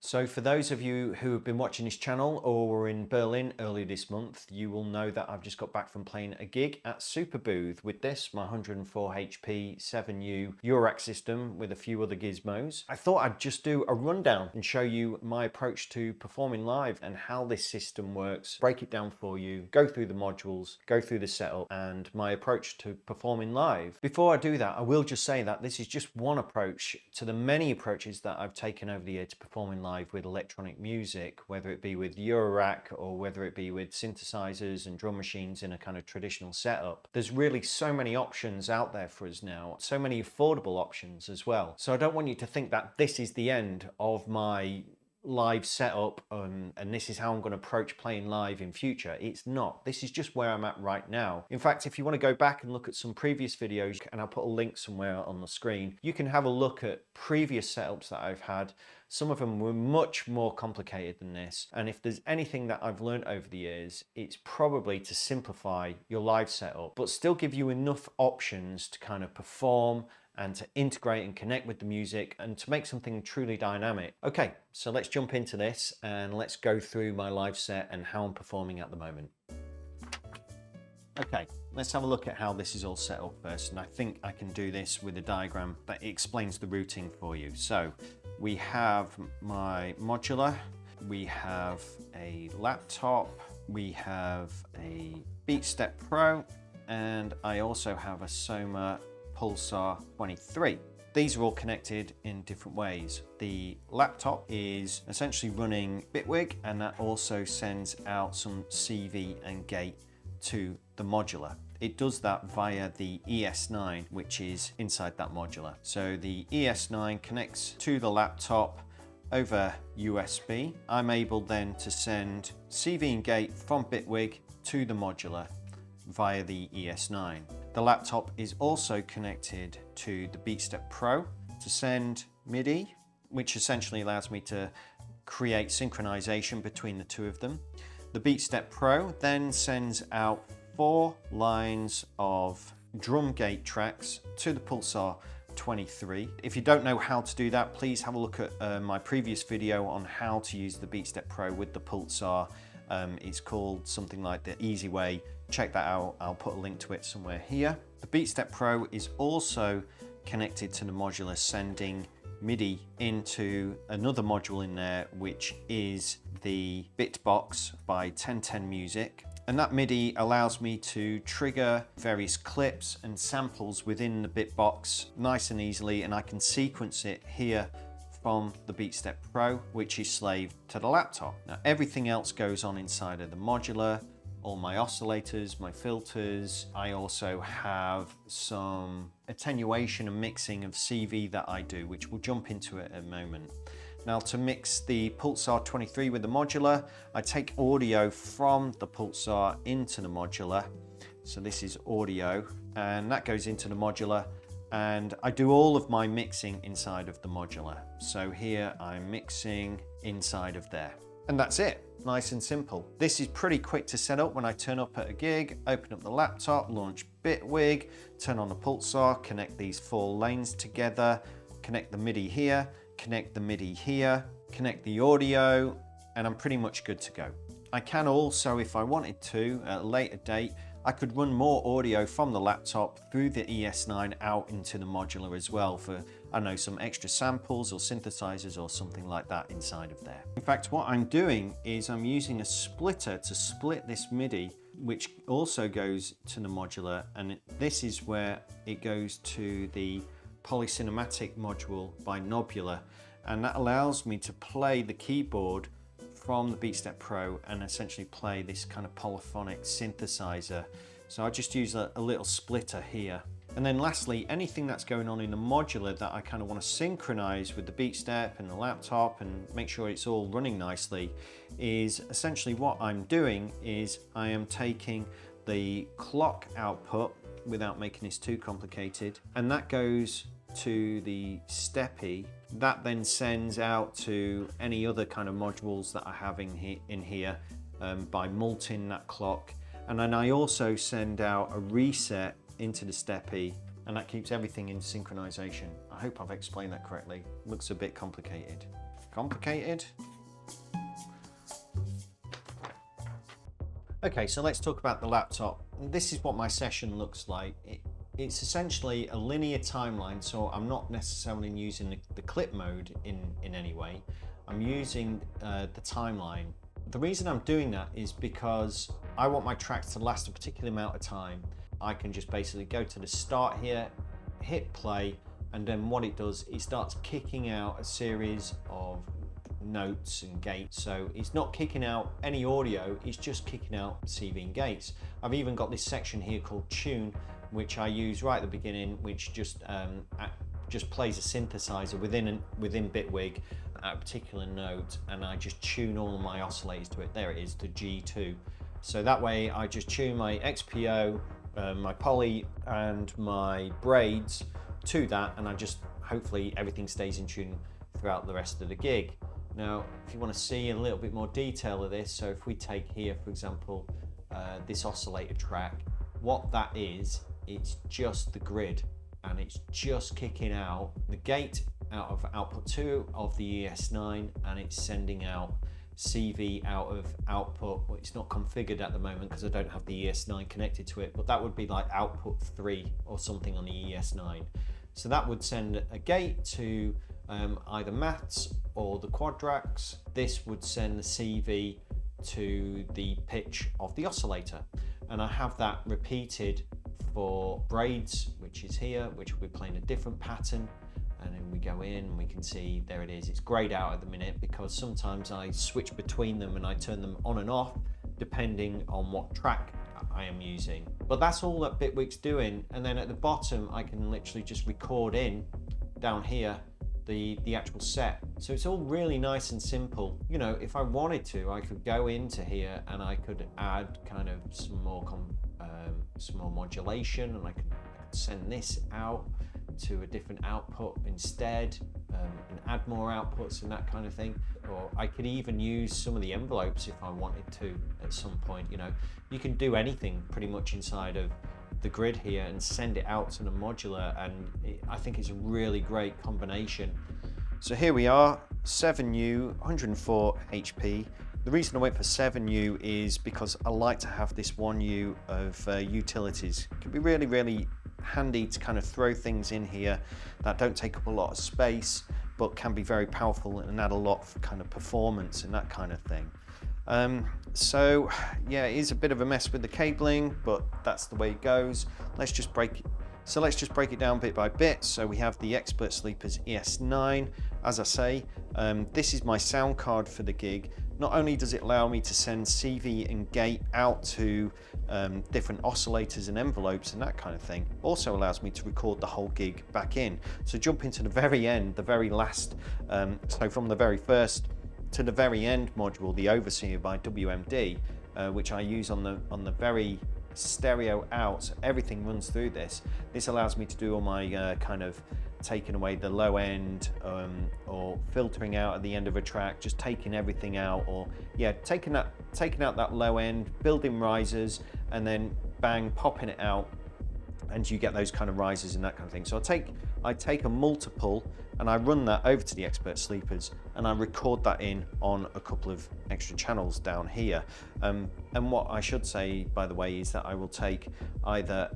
So for those of you who have been watching this channel or were in Berlin earlier this month, you will know that I've just got back from playing a gig at Super Booth with this, my 104 HP 7U Eurorack system with a few other gizmos. I thought I'd just do a rundown and show you my approach to performing live and how this system works, break it down for you, go through the modules, go through the setup and my approach to performing live. Before I do that, I will just say that this is just one approach to the many approaches that I've taken over the year to performing live with electronic music, whether it be with Eurorack or whether it be with synthesizers and drum machines in a kind of traditional setup. There's really so many options out there for us now, so many affordable options as well. So I don't want you to think that this is the end of my live setup and this is how I'm going to approach playing live in future. It's not. This is just where I'm at right now. In fact, if you want to go back and look at some previous videos, and I'll put a link somewhere on the screen, you can have a look at previous setups that I've had. Some of them were much more complicated than this, and if there's anything that I've learned over the years, it's probably to simplify your live setup but still give you enough options to kind of perform and to integrate and connect with the music and to make something truly dynamic. Okay, so let's jump into this and let's go through my live set and how I'm performing at the moment. Okay, let's have a look at how this is all set up first, and I think I can do this with a diagram that explains the routing for you. So we have my modular, we have a laptop, we have a BeatStep Pro, and I also have a Soma Pulsar 23. These are all connected in different ways. The laptop is essentially running Bitwig, and that also sends out some CV and gate to the modular. It does that via the ES9, which is inside that modular. So the ES9 connects to the laptop over USB. I'm able then to send CV and gate from Bitwig to the modular via the ES9. The laptop is also connected to the BeatStep Pro to send MIDI, which essentially allows me to create synchronization between the two of them. The BeatStep Pro then sends out 4 lines of drum gate tracks to the Pulsar 23. If you don't know how to do that, please have a look at my previous video on how to use the BeatStep Pro with the Pulsar. It's called something like the easy way. Check that out. I'll put a link to it somewhere here. The BeatStep Pro is also connected to the modular, sending MIDI into another module in there, which is the Bitbox by 1010 Music. And that MIDI allows me to trigger various clips and samples within the Bitbox nice and easily, and I can sequence it here from the BeatStep Pro, which is slaved to the laptop. Now everything else goes on inside of the modular, all my oscillators, my filters. I also have some attenuation and mixing of CV that I do, which we'll jump into it in a moment. Now to mix the Pulsar 23 with the modular, I take audio from the Pulsar into the modular. So this is audio, and that goes into the modular, and I do all of my mixing inside of the modular. So here I'm mixing inside of there. And that's it, nice and simple. This is pretty quick to set up. When I turn up at a gig, open up the laptop, launch Bitwig, turn on the Pulsar, connect these 4 lanes together, connect the MIDI here, connect the MIDI here, connect the audio, and I'm pretty much good to go. I can also, if I wanted to, at a later date, I could run more audio from the laptop through the ES9 out into the modular as well for, I don't know, some extra samples or synthesizers or something like that inside of there. In fact, what I'm doing is I'm using a splitter to split this MIDI, which also goes to the modular, and this is where it goes to the Polycinematic module by Modular, and that allows me to play the keyboard from the BeatStep Pro and essentially play this kind of polyphonic synthesizer. So I just use a little splitter here. And then lastly, anything that's going on in the modular that I kind of want to synchronize with the BeatStep and the laptop and make sure it's all running nicely, is essentially what I'm doing is I am taking the clock output, without making this too complicated, and that goes to the steppy. That then sends out to any other kind of modules that I have in here by multing that clock. And then I also send out a reset into the steppy, and that keeps everything in synchronization. I hope I've explained that correctly. Looks a bit complicated. complicated. Okay, so let's talk about the laptop. This is what my session looks like. It's essentially a linear timeline, so I'm not necessarily using the clip mode in any way. I'm using the timeline. The reason I'm doing that is because I want my tracks to last a particular amount of time. I can just basically go to the start here, hit play, and then what it does, it starts kicking out a series of notes and gates. So it's not kicking out any audio, it's just kicking out CV and gates. I've even got this section here called tune, which I use right at the beginning, which just plays a synthesizer within Bitwig at a particular note, and I just tune all of my oscillators to it. There it is, to G2. So that way I just tune my XPO, my poly and my braids to that, and I just, hopefully everything stays in tune throughout the rest of the gig. Now, if you want to see a little bit more detail of this, so if we take here, for example, this oscillator track, what that is, it's just the grid, and it's just kicking out the gate out of output 2 of the ES9, and it's sending out CV out of output. Well, it's not configured at the moment because I don't have the ES9 connected to it, but that would be like output 3 or something on the ES9. So that would send a gate to either MATTHS or the quadracs. This would send the CV to the pitch of the oscillator, and I have that repeated for braids, which is here, which will be playing a different pattern. And then we go in and we can see, there it is. It's grayed out at the minute because sometimes I switch between them and I turn them on and off depending on what track I am using. But that's all that Bitwig's doing. And then at the bottom, I can literally just record in down here the actual set. So it's all really nice and simple. You know, if I wanted to, I could go into here and I could add kind of some more modulation, and I could send this out to a different output instead, and add more outputs and that kind of thing. Or I could even use some of the envelopes if I wanted to at some point. You know, you can do anything pretty much inside of the grid here and send it out to the modular, and I think it's a really great combination. So here we are, 7U, 104 HP. The reason I went for 7U is because I like to have this 1U of utilities. It can be really, really handy to kind of throw things in here that don't take up a lot of space, but can be very powerful and add a lot for kind of performance and that kind of thing. So yeah, it is a bit of a mess with the cabling, but that's the way it goes. Let's just break it down bit by bit. So we have the Expert Sleepers ES9. As I say, this is my sound card for the gig. Not only does it allow me to send CV and gate out to different oscillators and envelopes and that kind of thing, also allows me to record the whole gig back in. So jumping to the very end, the very last, so from the very first to the very end module, the Overseer by WMD, which I use on the very stereo out. Everything runs through this. This allows me to do all my kind of taking away the low end, or filtering out at the end of a track, just taking everything out, or yeah, taking out that low end, building risers, and then bang, popping it out, and you get those kind of risers and that kind of thing. So I take a multiple and I run that over to the Expert Sleepers, and I record that in on a couple of extra channels down here. And what I should say, by the way, is that I will take either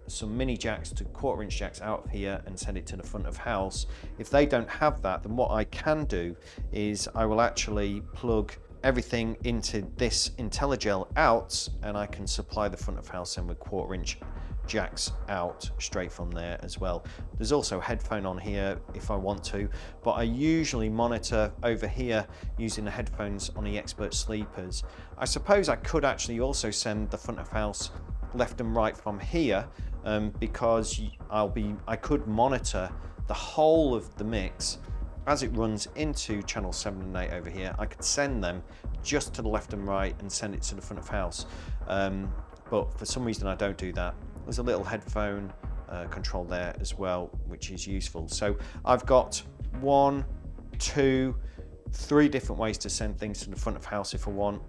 some mini jacks to 1/4" jacks out of here and send it to the front of house. If they don't have that, then what I can do is I will actually plug everything into this IntelliGel out, and I can supply the front of house in with 1/4" jacks out straight from there as well. There's also a headphone on here if I want to, but I usually monitor over here using the headphones on the Expert Sleepers. I suppose I could actually also send the front of house left and right from here, because I could monitor the whole of the mix as it runs into channel 7 and 8 over here. I could send them just to the left and right and send it to the front of house, but for some reason I don't do that. There's a little headphone control there as well, which is useful. So I've got 1, 2, 3 different ways to send things to the front of house if I want.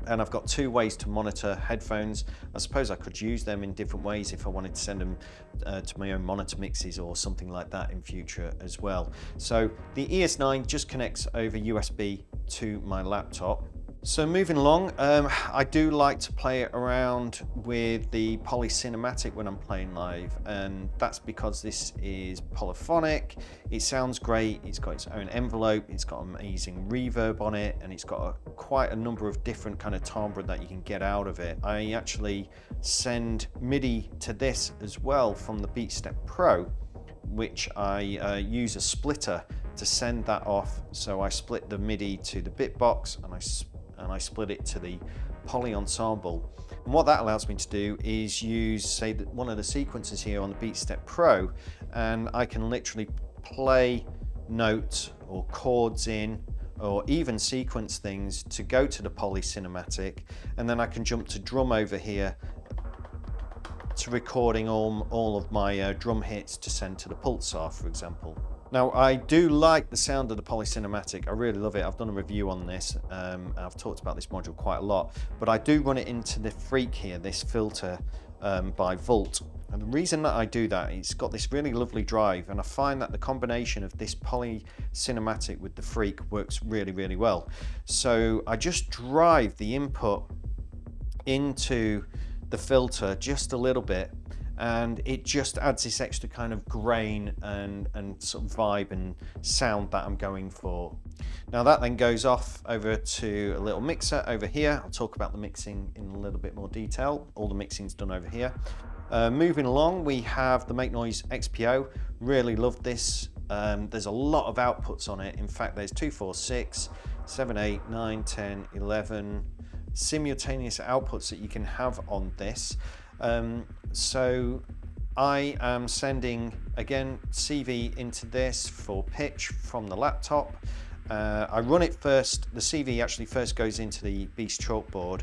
And I've got 2 ways to monitor headphones. I suppose I could use them in different ways if I wanted to send them to my own monitor mixes or something like that in future as well. So the ES9 just connects over USB to my laptop. So moving along, I do like to play around with the polycinematic when I'm playing live, and that's because this is polyphonic. It sounds great, it's got its own envelope, it's got amazing reverb on it, and it's got quite a number of different kind of timbre that you can get out of it. I actually send MIDI to this as well from the BeatStep Pro, which I use a splitter to send that off. So I split the MIDI to the bitbox and I split it to the poly ensemble. And what that allows me to do is use, say, one of the sequences here on the BeatStep Pro, and I can literally play notes or chords in, or even sequence things to go to the polycinematic, and then I can jump to drum over here to recording all of my drum hits to send to the pulsar, for example. Now, I do like the sound of the polycinematic. I really love it. I've done a review on this. I've talked about this module quite a lot, but I do run it into the Freak here, this filter by Volt. And the reason that I do that, it's got this really lovely drive, and I find that the combination of this polycinematic with the Freak works really, really well. So I just drive the input into the filter just a little bit, and it just adds this extra kind of grain and sort of vibe and sound that I'm going for. Now that then goes off over to a little mixer over here. I'll talk about the mixing in a little bit more detail. All the mixing's done over here. Moving along, we have the Make Noise XPO. Really love this. There's a lot of outputs on it. In fact, there's 2, 4, 6, 7, 8, 9, 10, 11 simultaneous outputs that you can have on this. So I am sending, again, CV into this for pitch from the laptop. I run it first. The CV actually first goes into the Beast chalkboard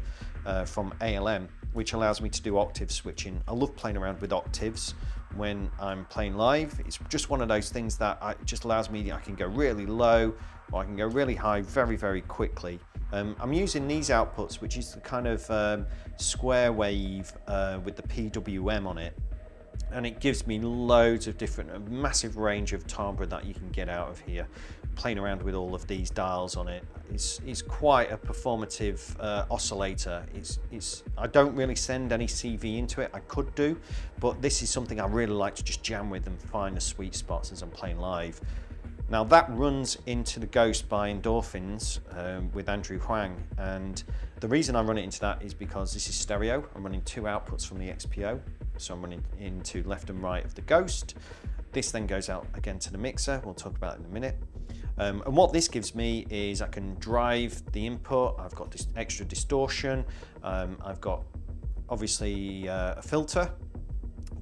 from ALM, which allows me to do octave switching. I love playing around with octaves when I'm playing live. It's just one of those things that just allows me, I can go really low or I can go really high very, very quickly. I'm using these outputs, which is the kind of square wave with the PWM on it, and it gives me loads of different, a massive range of timbre that you can get out of here. Playing around with all of these dials on it is quite a performative oscillator. I don't really send any CV into it. I could do, but this is something I really like to just jam with and find the sweet spots as I'm playing live. Now that runs into the Ghost by Endorphins with Andrew Huang, and the reason I run it into that is because this is stereo. I'm running 2 outputs from the XPO, so I'm running into left and right of the Ghost. This then goes out again to the mixer. We'll talk about it in a minute. And what this gives me is I can drive the input. I've got this extra distortion. I've got obviously a filter,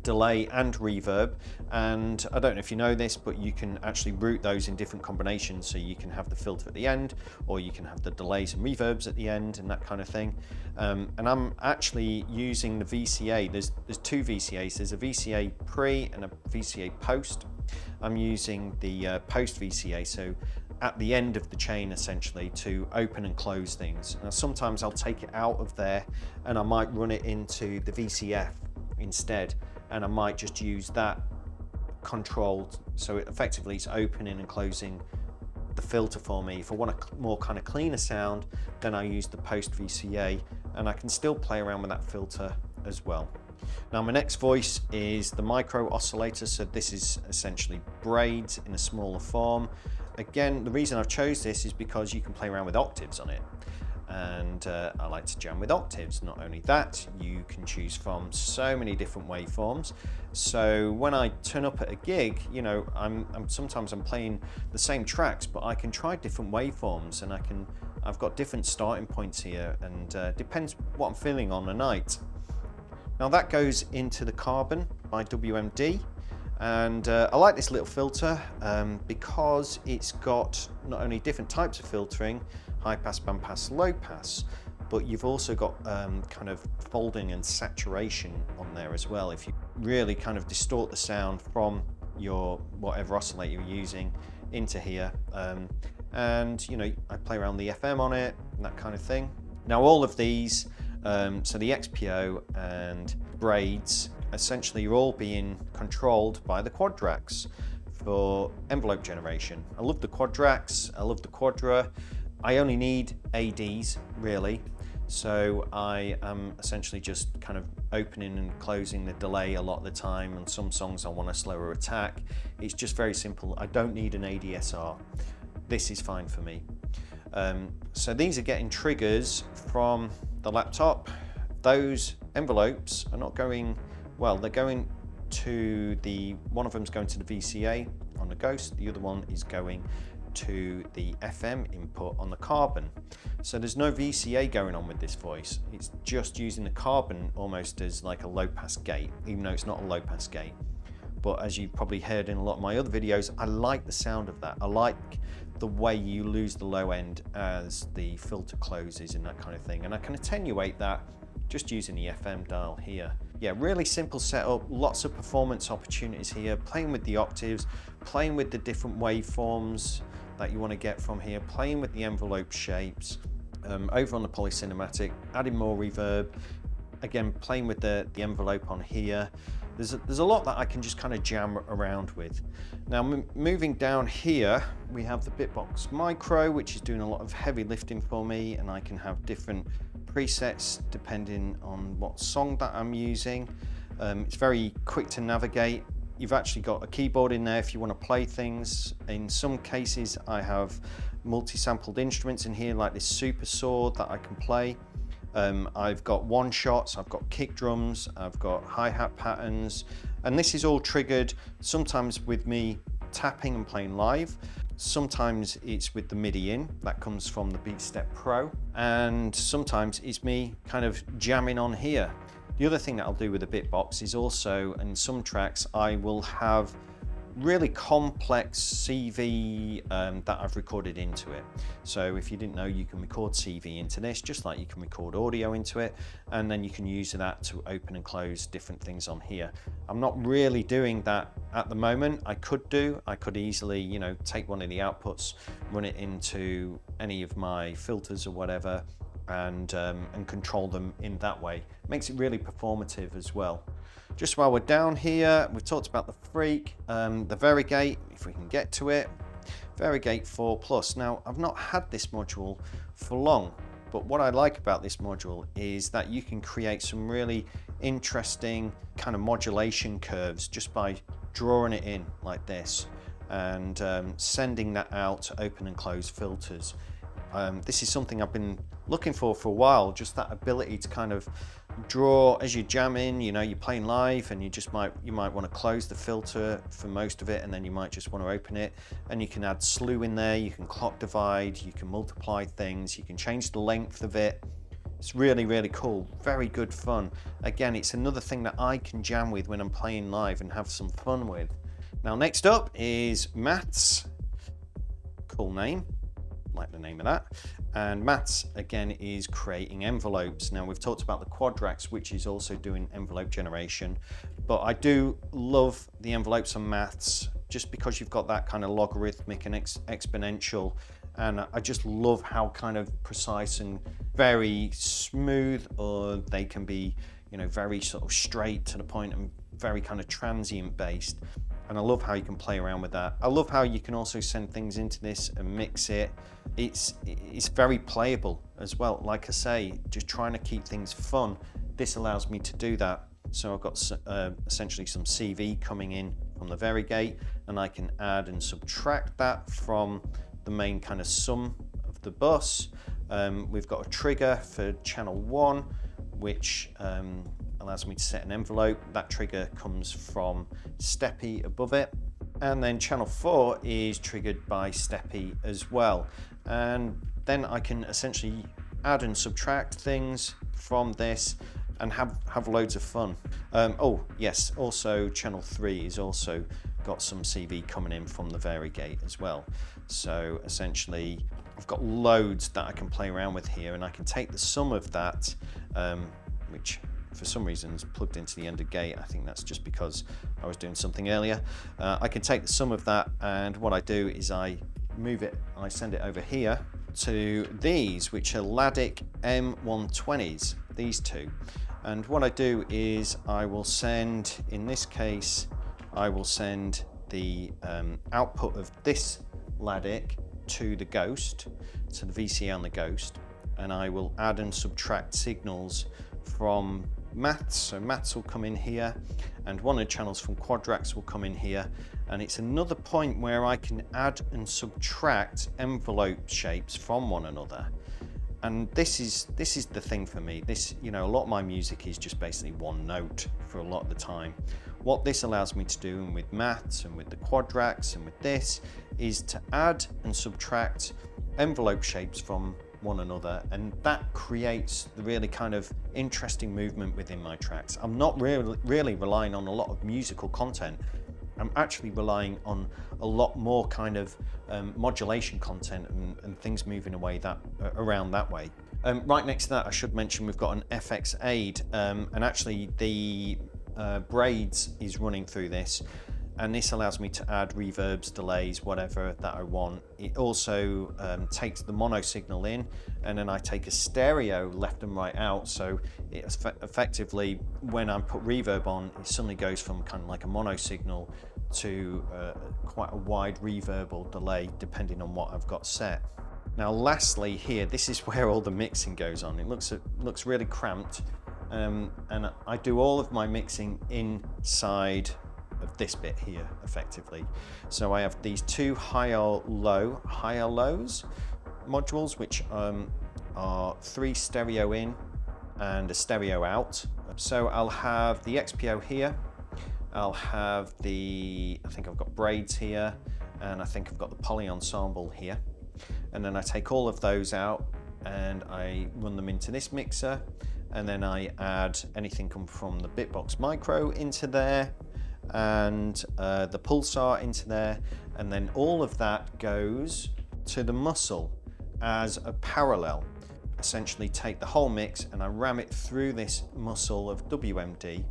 delay and reverb, and I don't know if you know this, but you can actually route those in different combinations, so you can have the filter at the end, or you can have the delays and reverbs at the end and that kind of thing. And I'm actually using the VCA. There's 2 VCAs. There's a VCA pre and a VCA post. I'm using the post VCA, so at the end of the chain essentially, to open and close things. Now sometimes I'll take it out of there and I might run it into the VCF instead, and I might just use that controlled, so effectively it's opening and closing the filter for me. If I want a more kind of cleaner sound, then I use the post VCA, and I can still play around with that filter as well. Now my next voice is the micro oscillator, so this is essentially braids in a smaller form. Again, the reason I've chose this is because you can play around with octaves on it, and I like to jam with octaves. Not only that, you can choose from so many different waveforms. So when I turn up at a gig, you know, sometimes I'm playing the same tracks, but I can try different waveforms, and I've got different starting points here, and depends what I'm feeling on the night. Now that goes into the Carbon by WMD, and I like this little filter because it's got not only different types of filtering, high pass, band pass, low pass, but you've also got kind of folding and saturation on there as well, if you really kind of distort the sound from your whatever oscillator you're using into here. And you know, I play around the FM on it and that kind of thing. Now all of these, so the XPO and braids, essentially are all being controlled by the quadracs for envelope generation. I love the quadracs, I love the quadra. I only need ADs really, so I am essentially just kind of opening and closing the delay a lot of the time. On some songs I want a slower attack. It's just very simple. I don't need an ADSR. This is fine for me. So these are getting triggers from the laptop. Those envelopes are not going, well, they're going to one of them's going to the VCA on the Ghost, the other one is going to the FM input on the Carbon. So there's no VCA going on with this voice. It's just using the Carbon almost as like a low pass gate, even though it's not a low pass gate. But as you've probably heard in a lot of my other videos, I like the sound of that. I like the way you lose the low end as the filter closes and that kind of thing. And I can attenuate that just using the FM dial here. Yeah, really simple setup, lots of performance opportunities here, playing with the octaves, playing with the different waveforms that you want to get from here, playing with the envelope shapes, over on the Polycinematic, adding more reverb, again playing with the envelope on here. There's a lot that I can just kind of jam around with. Now moving down here, we have the Bitbox Micro, which is doing a lot of heavy lifting for me, and I can have different presets depending on what song that I'm using. It's very quick to navigate. You've actually got a keyboard in there if you want to play things. In some cases I have multi-sampled instruments in here like this super saw that I can play. I've got one shots, I've got kick drums, I've got hi-hat patterns, and this is all triggered sometimes with me tapping and playing live. Sometimes it's with the MIDI in, that comes from the BeatStep Pro, and sometimes it's me kind of jamming on here. The other thing that I'll do with the Bitbox is also, in some tracks, I will have really complex CV that I've recorded into it. So if you didn't know, you can record CV into this, just like you can record audio into it, and then you can use that to open and close different things on here. I'm not really doing that at the moment. I could easily, you know, take one of the outputs, run it into any of my filters or whatever, and control them in that way. Makes it really performative as well. Just while we're down here, we've talked about the Freak, the Varigate, if we can get to it. Varigate 4 Plus. Now, I've not had this module for long, but what I like about this module is that you can create some really interesting kind of modulation curves just by drawing it in like this and sending that out to open and close filters. This is something I've been looking for a while, just that ability to kind of draw as you're jamming. You know, you're playing live and you might want to close the filter for most of it, and then you might just want to open it, and you can add slew in there, you can clock divide, you can multiply things, you can change the length of it. It's really, really cool, very good fun. Again, it's another thing that I can jam with when I'm playing live and have some fun with. Now next up is MATTHS. Cool name, like the name of that. And MATTHS again is creating envelopes. Now we've talked about the quadracs, which is also doing envelope generation, but I do love the envelopes on MATTHS just because you've got that kind of logarithmic and exponential, and I just love how kind of precise and very smooth, or they can be, you know, very sort of straight to the point and very kind of transient based. And I love how you can play around with that. I love how you can also send things into this and mix it. It's very playable as well. Like I say, just trying to keep things fun, this allows me to do that. So I've got essentially some CV coming in from the Varigate, and I can add and subtract that from the main kind of sum of the bus. We've got a trigger for channel 1, which allows me to set an envelope. That trigger comes from Steppy above it, and then channel 4 is triggered by Steppy as well, and then I can essentially add and subtract things from this and have loads of fun. Oh yes, also channel 3 is also got some CV coming in from the Varigate as well. So essentially I've got loads that I can play around with here, and I can take the sum of that, which for some reason is plugged into the end of gate. I think that's just because I was doing something earlier. I can take the sum of that, and what I do is I move it, I send it over here, to these, which are Ladic M120s, these two. And what I do is I will send, in this case, I will send the output of this Ladic to the Ghost, to the VCA on the Ghost, and I will add and subtract signals from MATTHS. So MATTHS will come in here, and one of the channels from Quadrax will come in here, and it's another point where I can add and subtract envelope shapes from one another. And this is the thing for me. This, you know, a lot of my music is just basically one note for a lot of the time. What this allows me to do, and with MATTHS and with the Quadrax and with this, is to add and subtract envelope shapes from one another, and that creates the really kind of interesting movement within my tracks. I'm not really relying on a lot of musical content. I'm actually relying on a lot more kind of modulation content and things moving away around that way. Right next to that, I should mention we've got an FX aid, and actually the braids is running through this, and this allows me to add reverbs, delays, whatever that I want. It also takes the mono signal in, and then I take a stereo left and right out, so it effectively, when I put reverb on, it suddenly goes from kind of like a mono signal to quite a wide reverb or delay, depending on what I've got set. Now lastly here, this is where all the mixing goes on. It looks really cramped, and I do all of my mixing inside of this bit here, effectively. So I have these two higher lows modules, which are 3 stereo in and a stereo out. So I'll have the XPO here, I'll have I think I've got braids here, and I think I've got the poly ensemble here. And then I take all of those out and I run them into this mixer, and then I add anything come from the Bitbox Micro into there, and the pulsar into there, and then all of that goes to the muscle as a parallel. Essentially take the whole mix and I ram it through this muscle of WMD,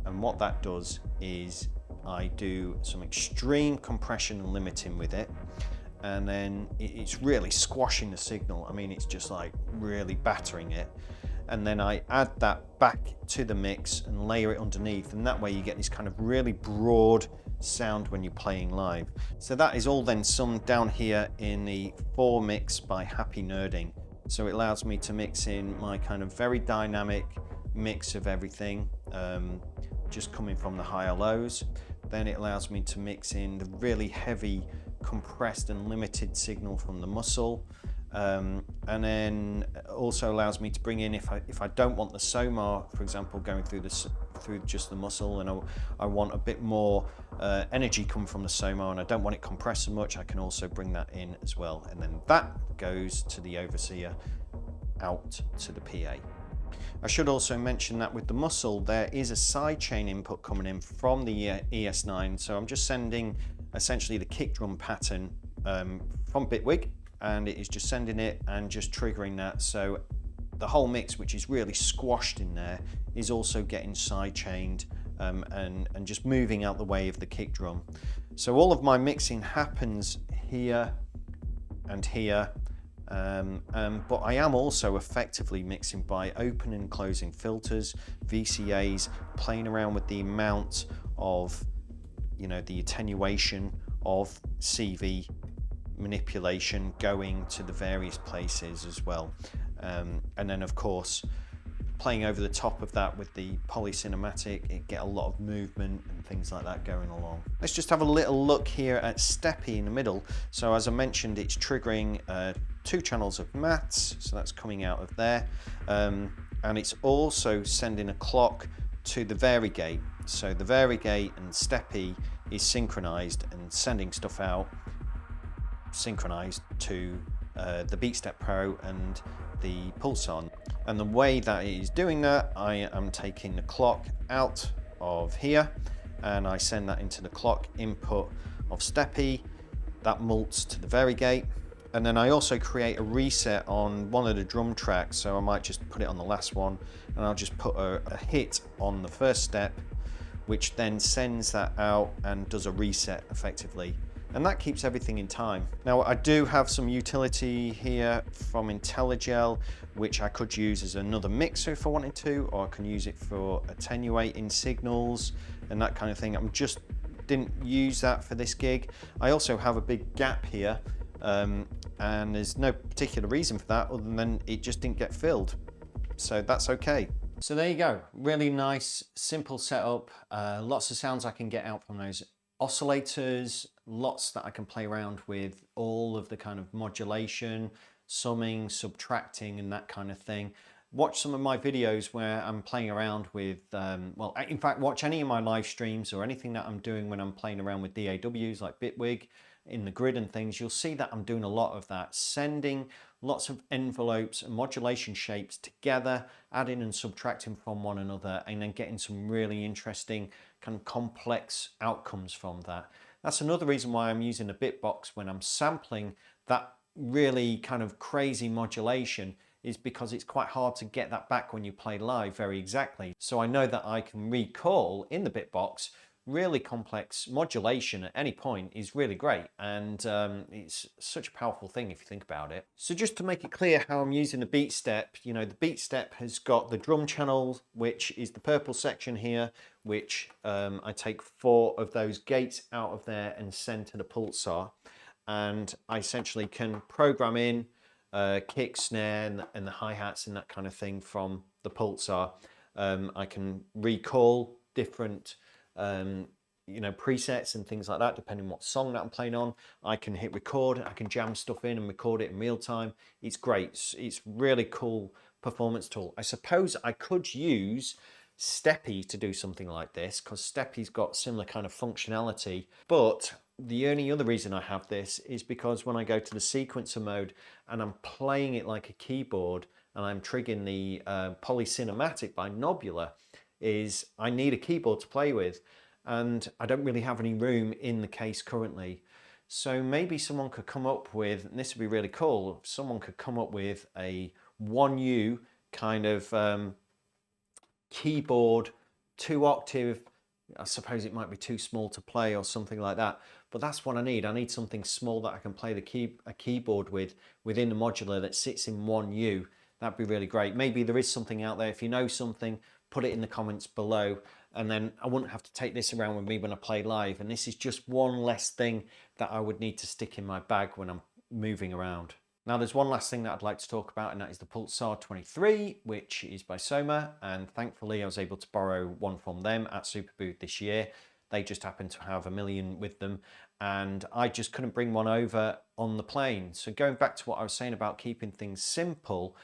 and what that does is I do some extreme compression and limiting with it, and then it's really squashing the signal. I mean, it's just like really battering it. And then I add that back to the mix and layer it underneath, and that way you get this kind of really broad sound when you're playing live. So that is all then summed down here in the 4 mix by Happy Nerding. So it allows me to mix in my kind of very dynamic mix of everything, just coming from the higher lows. Then it allows me to mix in the really heavy compressed and limited signal from the muscle. And then also allows me to bring in, if I don't want the Soma, for example, going through just the muscle, and I want a bit more energy come from the Soma, and I don't want it compressed so much, I can also bring that in as well. And then that goes to the overseer out to the PA. I should also mention that with the muscle, there is a sidechain input coming in from the ES9. So I'm just sending essentially the kick drum pattern from Bitwig, and it is just sending it and just triggering that. So the whole mix, which is really squashed in there, is also getting sidechained and just moving out the way of the kick drum. So all of my mixing happens here and here. But I am also effectively mixing by opening and closing filters, VCAs, playing around with the amount of, the attenuation of CV manipulation going to the various places as well. And then of course, playing over the top of that with the polycinematic, it get a lot of movement and things like that going along. Let's just have a little look here at Steppy in the middle. So as I mentioned, it's triggering 2 channels of MATTHS, so that's coming out of there. And it's also sending a clock to the varigate. So the varigate and Steppy is synchronized and sending stuff out synchronized to the BeatStep Pro and the Pulsar. And the way that it is doing that, I am taking the clock out of here and I send that into the clock input of Steppy. That mults to the varigate. And then I also create a reset on one of the drum tracks, so I might just put it on the last one, and I'll just put a hit on the first step, which then sends that out and does a reset effectively. and that keeps everything in time. Now I do have some utility here from IntelliGel, which I could use as another mixer if I wanted to, or I can use it for attenuating signals and that kind of thing. I'm just didn't use that for this gig. I also have a big gap here, and there's no particular reason for that other than it just didn't get filled. So that's okay. So there you go, really nice, simple setup. Lots of sounds I can get out from those oscillators, lots that I can play around with, all of the kind of modulation, summing, subtracting and that kind of thing. Watch some of my videos where I'm playing around with, well, in fact, watch any of my live streams or anything that I'm doing when I'm playing around with DAWs like Bitwig in the grid and things. You'll see that I'm doing a lot of that, sending lots of envelopes and modulation shapes together, adding and subtracting from one another, and then getting some really interesting kind of complex outcomes from that. That's another reason why I'm using a bitbox when I'm sampling that really kind of crazy modulation, is because it's quite hard to get that back when you play live very exactly. So I know that I can recall in the bitbox really complex modulation at any point is really great, and it's such a powerful thing if you think about it. So just to make it clear how I'm using the beat step, you know, the beat step has got the drum channel, which is the purple section here, which I take 4 of those gates out of there and send to the pulsar, and I essentially can program in kick, snare and the hi-hats and that kind of thing from the pulsar. I can recall different you know, presets and things like that depending on what song that I'm playing on. I can hit record, I can jam stuff in and record it in real time. It's great. It's really cool performance tool. I suppose I could use Steppy to do something like this, because Steppy's got similar kind of functionality, but the only other reason I have this is because when I go to the sequencer mode and I'm playing it like a keyboard and I'm triggering the Polycinematic by Modular, is I need a keyboard to play with, and I don't really have any room in the case currently. So maybe someone could come up with, and this would be really cool, if someone could come up with a 1U kind of keyboard, 2-octave, I suppose it might be too small to play or something like that, but that's what I need. I need something small that I can play a keyboard with within the modular that sits in 1U. That'd be really great. Maybe there is something out there. If you know something, put it in the comments below, and then I wouldn't have to take this around with me when I play live. And this is just one less thing that I would need to stick in my bag when I'm moving around. Now there's one last thing that I'd like to talk about, and that is the Pulsar 23, which is by Soma, and thankfully I was able to borrow one from them at Superbooth this year. They just happened to have 1 million with them, and I just couldn't bring one over on the plane. So going back to what I was saying about keeping things simple,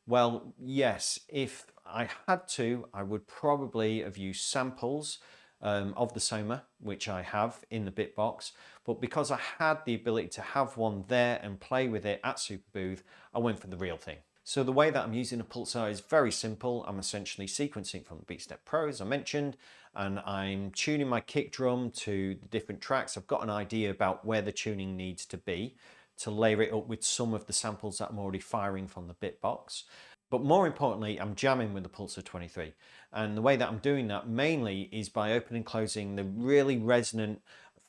well, yes, if I had to, I would probably have used samples of the Soma, which I have in the Bitbox, but because I had the ability to have one there and play with it at Superbooth, I went for the real thing. So the way that I'm using a Pulsar is very simple. I'm essentially sequencing from the BeatStep Pro, as I mentioned, and I'm tuning my kick drum to the different tracks. I've got an idea about where the tuning needs to be to layer it up with some of the samples that I'm already firing from the Bitbox. But more importantly, I'm jamming with the Pulsar 23. And the way that I'm doing that mainly is by opening and closing the really resonant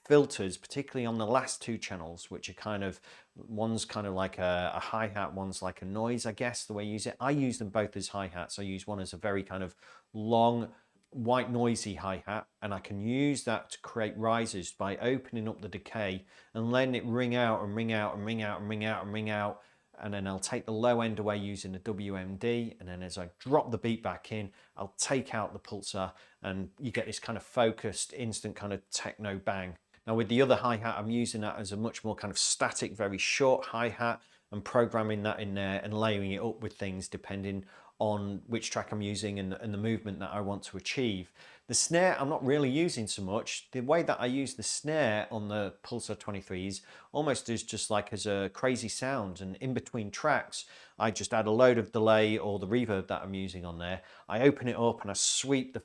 filters, particularly on the last 2 channels, which are kind of, one's kind of like a hi-hat, one's like a noise, I guess, the way you use it. I use them both as hi-hats. I use one as a very kind of long, white noisy hi-hat, and I can use that to create rises by opening up the decay and letting it ring out and ring out and ring out and ring out and ring out. And then I'll take the low end away using the WMD, and then as I drop the beat back in, I'll take out the pulsar, and you get this kind of focused, instant kind of techno bang. Now with the other hi-hat, I'm using that as a much more kind of static, very short hi-hat, and programming that in there and layering it up with things depending on which track I'm using and the movement that I want to achieve. The snare I'm not really using so much. The way that I use the snare on the Pulsar 23 is almost as just like as a crazy sound, and in between tracks I just add a load of delay or the reverb that I'm using on there. I open it up and I sweep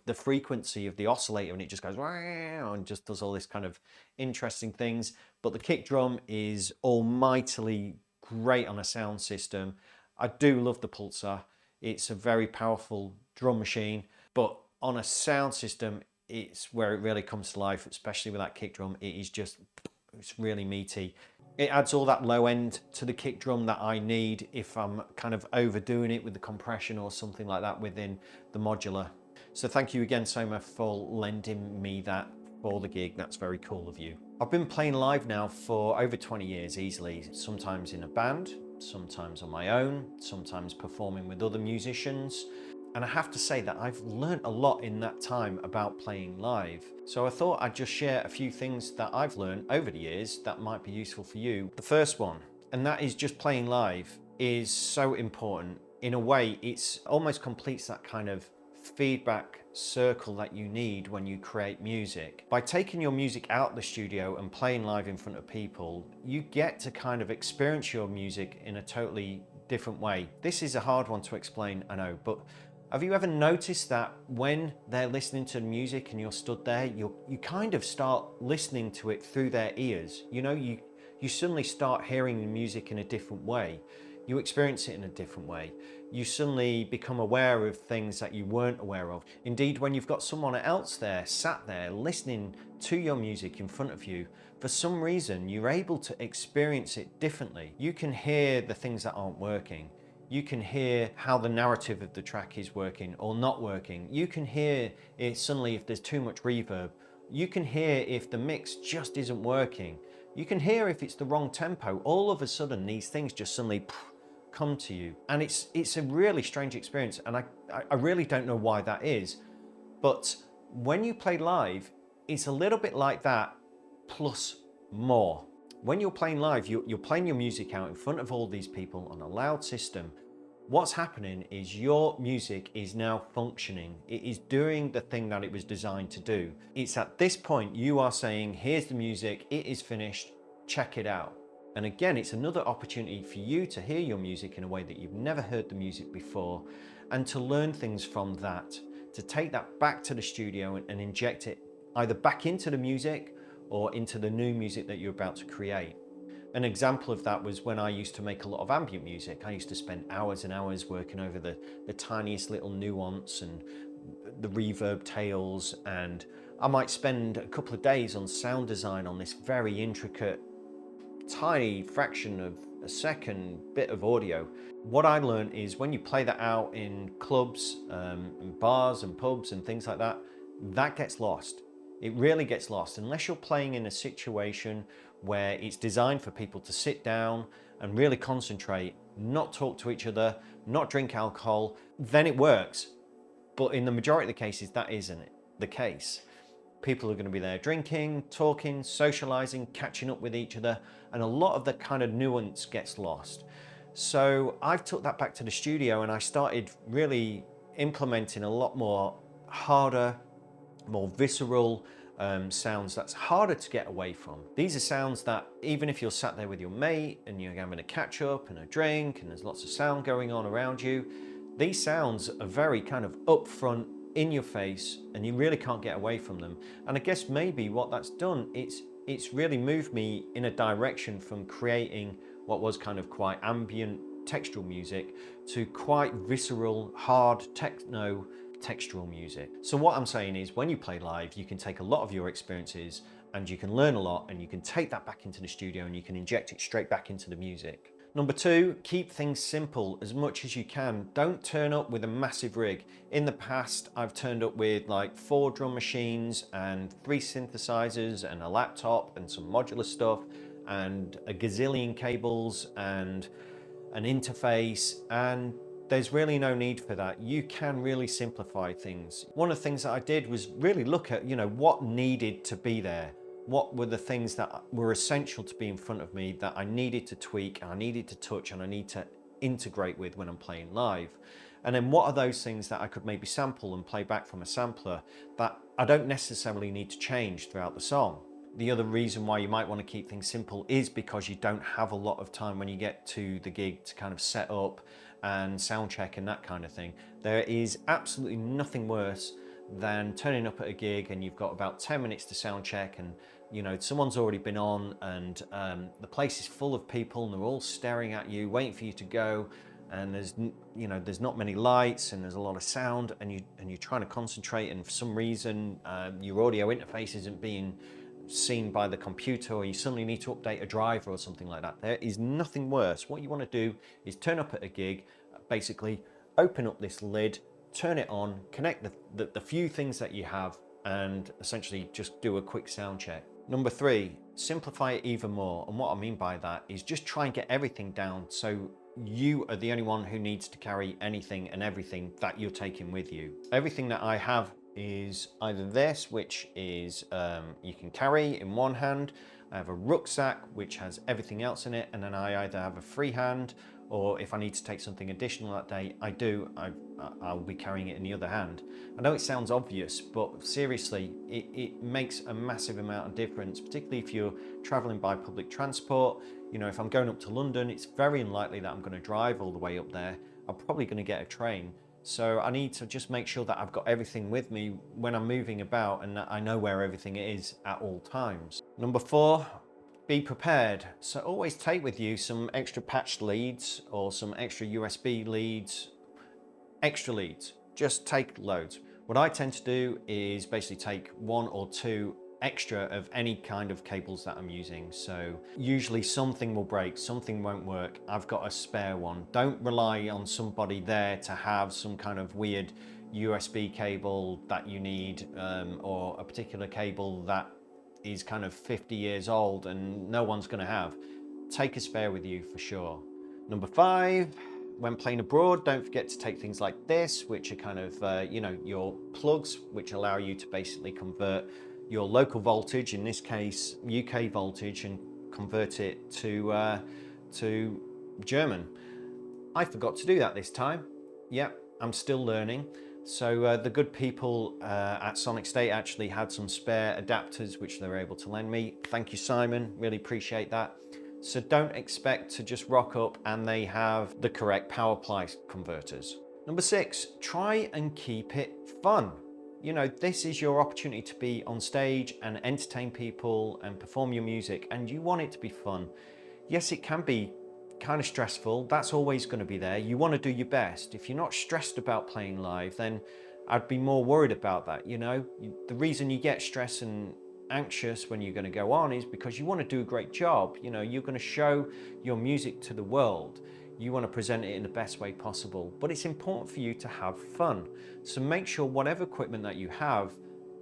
the frequency of the oscillator, and it just goes wow and just does all this kind of interesting things. But the kick drum is almightily great on a sound system. I do love the Pulsar. It's a very powerful drum machine, but on a sound system, it's where it really comes to life, especially with that kick drum. It is just It's really meaty. It adds all that low end to the kick drum that I need if I'm kind of overdoing it with the compression or something like that within the Modular. So thank you again, Soma, for lending me that for the gig. That's very cool of you. I've been playing live now for over 20 years easily, sometimes in a band, sometimes on my own, sometimes performing with other musicians. And I have to say that I've learned a lot in that time about playing live. So I thought I'd just share a few things that I've learned over the years that might be useful for you. The first one, and that is just playing live, is so important. In a way, it's almost completes that kind of feedback circle that you need when you create music. By taking your music out the studio and playing live in front of people, you get to kind of experience your music in a totally different way. This is a hard one to explain, I know, but have you ever noticed that when they're listening to music and you're stood there, you kind of start listening to it through their ears? You know, you suddenly start hearing the music in a different way. You experience it in a different way. You suddenly become aware of things that you weren't aware of. Indeed, when you've got someone else there, sat there, listening to your music in front of you, for some reason, you're able to experience it differently. You can hear the things that aren't working. You can hear how the narrative of the track is working or not working. You can hear it suddenly if there's too much reverb. You can hear if the mix just isn't working. You can hear if it's the wrong tempo. All of a sudden, these things just suddenly come to you. And it's a really strange experience. And I really don't know why that is. But when you play live, it's a little bit like that, plus more. When you're playing live, you're playing your music out in front of all these people on a loud system. What's happening is your music is now functioning. It is doing the thing that it was designed to do. It's at this point you are saying, here's the music, it is finished, check it out. And again, it's another opportunity for you to hear your music in a way that you've never heard the music before, and to learn things from that, to take that back to the studio and inject it either back into the music or into the new music that you're about to create. An example of that was when I used to make a lot of ambient music. I used to spend hours and hours working over the tiniest little nuance and the reverb tails, and I might spend a couple of days on sound design on this very intricate, tiny fraction of a second bit of audio. What I learned is when you play that out in clubs, and bars and pubs and things like that, that gets lost. It really gets lost unless you're playing in a situation where it's designed for people to sit down and really concentrate, not talk to each other, not drink alcohol, then it works. But in the majority of the cases, that isn't the case. People are going to be there drinking, talking, socializing, catching up with each other, and a lot of the kind of nuance gets lost. So I've took that back to the studio and I started really implementing a lot more harder, more visceral sounds that's harder to get away from. These are sounds that even if you're sat there with your mate and you're having a catch up and a drink and there's lots of sound going on around you, these sounds are very kind of upfront, in your face, and you really can't get away from them. And I guess maybe what that's done, it's really moved me in a direction from creating what was kind of quite ambient textural music to quite visceral, hard techno textural music. So what I'm saying is when you play live, you can take a lot of your experiences and you can learn a lot, and you can take that back into the studio and you can inject it straight back into the music. Number two, keep things simple as much as you can. Don't turn up with a massive rig. In the past, I've turned up with like 4 drum machines and 3 synthesizers and a laptop and some modular stuff and a gazillion cables and an interface, and there's really no need for that. You can really simplify things. One of the things that I did was really look at, what needed to be there. What were the things that were essential to be in front of me that I needed to tweak and I needed to touch and I need to integrate with when I'm playing live? And then what are those things that I could maybe sample and play back from a sampler that I don't necessarily need to change throughout the song? The other reason why you might want to keep things simple is because you don't have a lot of time when you get to the gig to kind of set up and sound check and that kind of thing. There is absolutely nothing worse than turning up at a gig and you've got about 10 minutes to sound check, and someone's already been on, and the place is full of people and they're all staring at you, waiting for you to go, and there's not many lights and there's a lot of sound, and you're trying to concentrate, and for some reason your audio interface isn't being seen by the computer, or you suddenly need to update a driver or something like that. There is nothing worse. What you want to do is turn up at a gig, basically open up this lid, turn it on, connect the few things that you have, and essentially just do a quick sound check. Number 3, simplify it even more. And what I mean by that is just try and get everything down so you are the only one who needs to carry anything and everything that you're taking with you. Everything that I have is either this, which is you can carry in one hand. I have a rucksack which has everything else in it, and then I either have a free hand, or if I need to take something additional that day, I'll be carrying it in the other hand. I know it sounds obvious, but seriously, it makes a massive amount of difference, particularly if you're traveling by public transport. You know, if I'm going up to London, it's very unlikely that I'm going to drive all the way up there. I'm probably going to get a train. So I need to just make sure that I've got everything with me when I'm moving about, and that I know where everything is at all times. Number 4, be prepared. So always take with you some extra patched leads or some extra USB leads, extra leads. Just take loads. What I tend to do is basically take 1 or 2 extra of any kind of cables that I'm using. So usually something will break, something won't work. I've got a spare one. Don't rely on somebody there to have some kind of weird USB cable that you need, or a particular cable that is kind of 50 years old and no one's going to have. Take a spare with you for sure. Number 5, when playing abroad, don't forget to take things like this, which are kind of you know, your plugs, which allow you to basically convert your local voltage, in this case UK voltage, and convert it to German. I forgot to do that this time. Yeah, I'm still learning. So the good people at Sonic State actually had some spare adapters which they were able to lend me. Thank you, Simon, really appreciate that. So don't expect to just rock up and they have the correct power supply converters. Number 6, try and keep it fun. You know, this is your opportunity to be on stage and entertain people and perform your music, and you want it to be fun. Yes, it can be kind of stressful. That's always going to be there. You want to do your best. If you're not stressed about playing live, then I'd be more worried about that. You know, the reason you get stressed and anxious when you're going to go on is because you want to do a great job. You know, you're going to show your music to the world. You want to present it in the best way possible, but it's important for you to have fun. So make sure whatever equipment that you have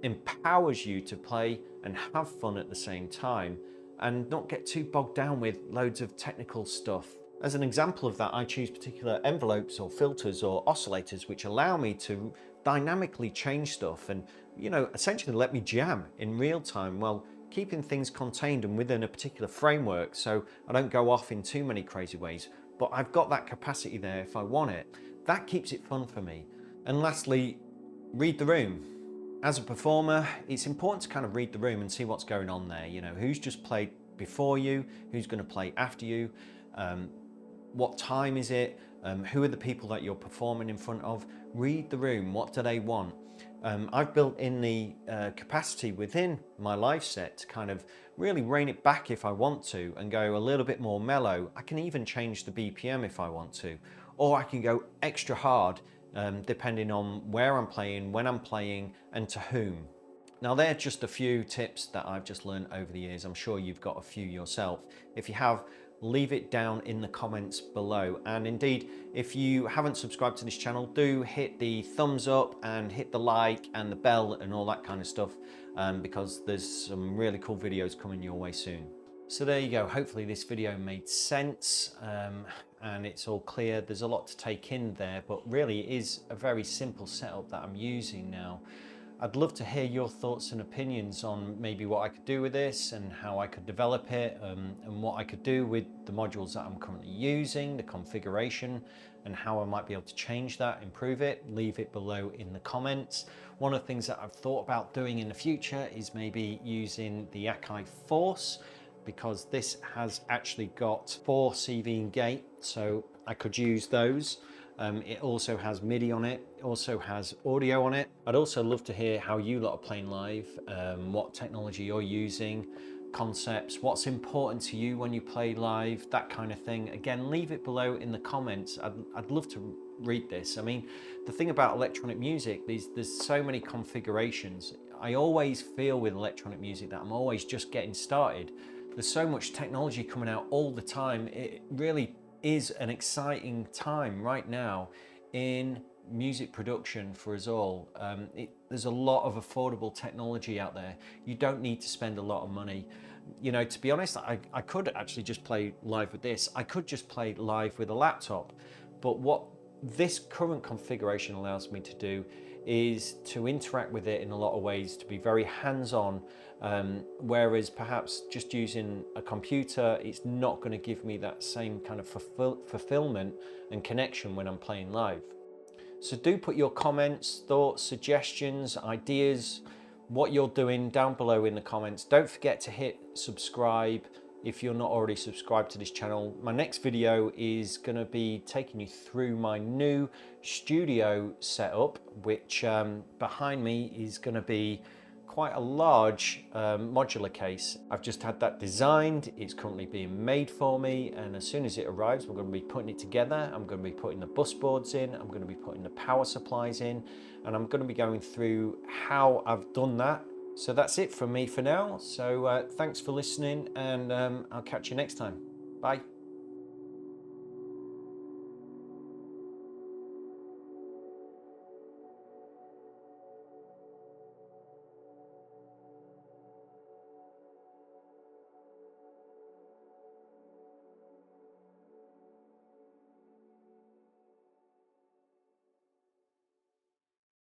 empowers you to play and have fun at the same time, and not get too bogged down with loads of technical stuff. As an example of that, I choose particular envelopes or filters or oscillators which allow me to dynamically change stuff and, you know, essentially let me jam in real time while keeping things contained and within a particular framework, so I don't go off in too many crazy ways. But I've got that capacity there if I want it. That keeps it fun for me. And lastly, read the room. As a performer, it's important to kind of read the room and see what's going on there. You know, who's just played before you, who's going to play after you, what time is it, who are the people that you're performing in front of. Read the room, what do they want? I've built in the capacity within my live set to kind of really rein it back if I want to and go a little bit more mellow. I can even change the BPM if I want to, or I can go extra hard depending on where I'm playing, when I'm playing, and to whom. Now they're just a few tips that I've just learned over the years. I'm sure you've got a few yourself. If you have, leave it down in the comments below. And indeed, if you haven't subscribed to this channel, do hit the thumbs up and hit the like and the bell and all that kind of stuff, because there's some really cool videos coming your way soon. So there you go. Hopefully this video made sense and it's all clear. There's a lot to take in there, but really it is a very simple setup that I'm using now. I'd love to hear your thoughts and opinions on maybe what I could do with this and how I could develop it, and what I could do with the modules that I'm currently using, the configuration, and how I might be able to change that, improve it. Leave it below in the comments. One of the things that I've thought about doing in the future is maybe using the Akai Force, because this has actually got 4 CV and gate, so I could use those. It also has MIDI on it, also has audio on it. I'd also love to hear how you lot are playing live, what technology you're using, concepts, what's important to you when you play live, that kind of thing. Again, leave it below in the comments. I'd love to read this. I mean, the thing about electronic music, there's so many configurations. I always feel with electronic music that I'm always just getting started. There's so much technology coming out all the time. It really is an exciting time right now in music production for us all. There's a lot of affordable technology out there. You don't need to spend a lot of money. You know, to be honest, I could actually just play live with this. I could just play live with a laptop. But what this current configuration allows me to do is to interact with it in a lot of ways, to be very hands-on, whereas perhaps just using a computer, it's not going to give me that same kind of fulfillment and connection when I'm playing live. So do put your comments, thoughts, suggestions, ideas, what you're doing down below in the comments. Don't forget to hit subscribe if you're not already subscribed to this channel. My next video is going to be taking you through my new studio setup, which behind me is going to be quite a large modular case. I've just had that designed. It's currently being made for me, and as soon as it arrives, we're going to be putting it together. I'm going to be putting the bus boards in, I'm going to be putting the power supplies in, and I'm going to be going through how I've done that. So that's it from me for now. So thanks for listening, and I'll catch you next time. Bye.